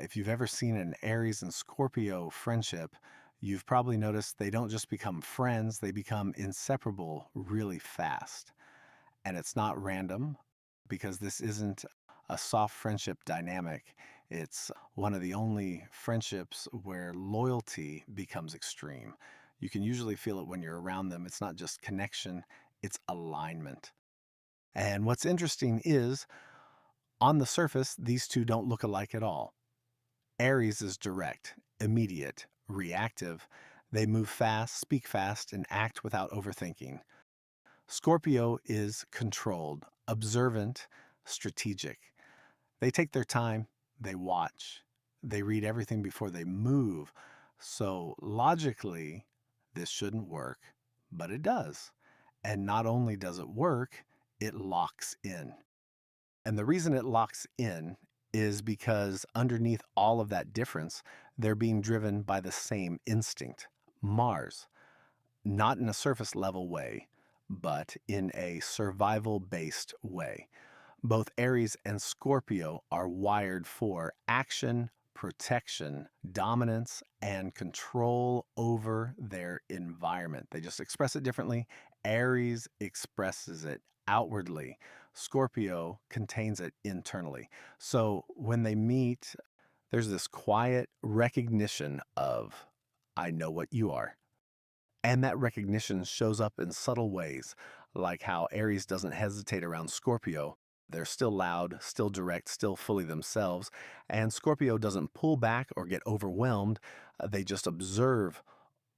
If you've ever seen an Aries and Scorpio friendship, you've probably noticed they don't just become friends, they become inseparable really fast. And it's not random because this isn't a soft friendship dynamic. It's one of the only friendships where loyalty becomes extreme. You can usually feel it when you're around them. It's not just connection, it's alignment. And what's interesting is, on the surface, these two don't look alike at all. Aries is direct, immediate, reactive. They move fast, speak fast, and act without overthinking. Scorpio is controlled, observant, strategic. They take their time, they watch, they read everything before they move. So logically, this shouldn't work, but it does. And not only does it work, it locks in. And the reason it locks in is because underneath all of that difference, they're being driven by the same instinct, Mars, not in a surface level way, but in a survival based way. Both Aries and Scorpio are wired for action, protection, dominance, and control over their environment. They just express it differently. Aries expresses it outwardly, Scorpio contains it internally. So when they meet, there's this quiet recognition of, I know what you are. And that recognition shows up in subtle ways, like how Aries doesn't hesitate around Scorpio. They're still loud, still direct, still fully themselves. And Scorpio doesn't pull back or get overwhelmed. They just observe,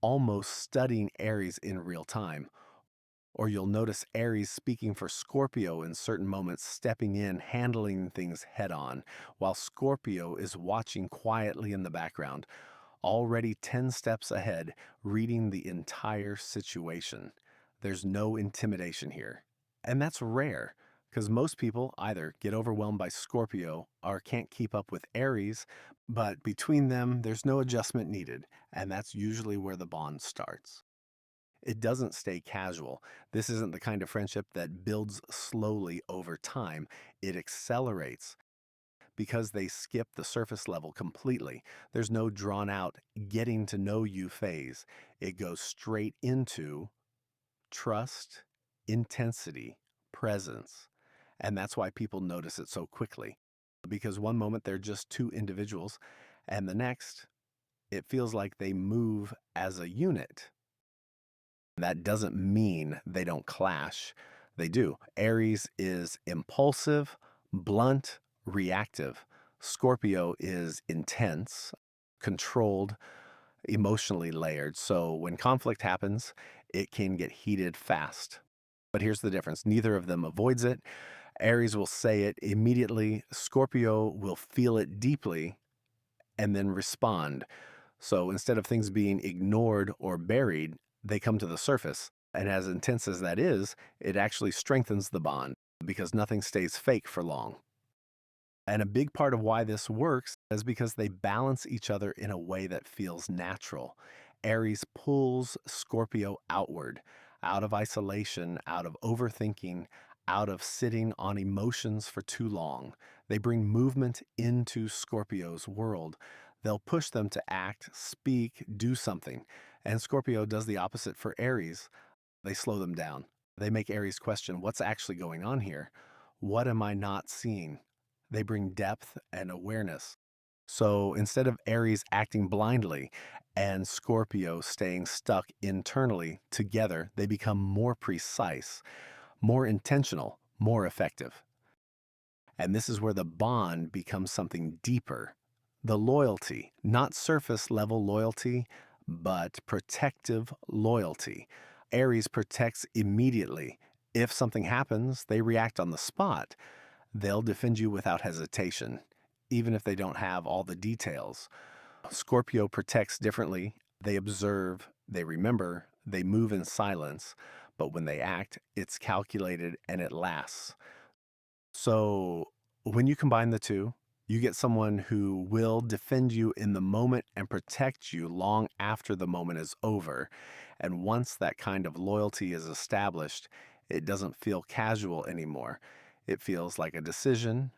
almost studying Aries in real time. Or you'll notice Aries speaking for Scorpio in certain moments, stepping in, handling things head on, while Scorpio is watching quietly in the background, already 10 steps ahead, reading the entire situation. There's no intimidation here. And that's rare, because most people either get overwhelmed by Scorpio or can't keep up with Aries, but between them, there's no adjustment needed, and that's usually where the bond starts. It doesn't stay casual. This isn't the kind of friendship that builds slowly over time. It accelerates because they skip the surface level completely. There's no drawn out getting to know you phase. It goes straight into trust, intensity, presence. And that's why people notice it so quickly. Because one moment they're just two individuals, and the next, it feels like they move as a unit. That doesn't mean they don't clash. They do. Aries is impulsive, blunt, reactive. Scorpio is intense, controlled, emotionally layered. So when conflict happens, it can get heated fast. But here's the difference. Neither of them avoids it. Aries will say it immediately. Scorpio will feel it deeply and then respond. So instead of things being ignored or buried, they come to the surface. And as intense as that is, it actually strengthens the bond because nothing stays fake for long. And a big part of why this works is because they balance each other in a way that feels natural. Aries pulls Scorpio outward, out of isolation, out of overthinking, out of sitting on emotions for too long. They bring movement into Scorpio's world. They'll push them to act, speak, do something. And Scorpio does the opposite for Aries. They slow them down. They make Aries question, what's actually going on here? What am I not seeing? They bring depth and awareness. So instead of Aries acting blindly and Scorpio staying stuck internally together, they become more precise, more intentional, more effective. And this is where the bond becomes something deeper. The loyalty, not surface level loyalty, but protective loyalty. Aries protects immediately. If something happens, they react on the spot. They'll defend you without hesitation, even if they don't have all the details. Scorpio protects differently. They observe, they remember, they move in silence, but when they act, it's calculated and it lasts. So when you combine the two, you get someone who will defend you in the moment and protect you long after the moment is over. And once that kind of loyalty is established, it doesn't feel casual anymore. It feels like a decision,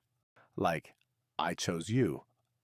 like, I chose you,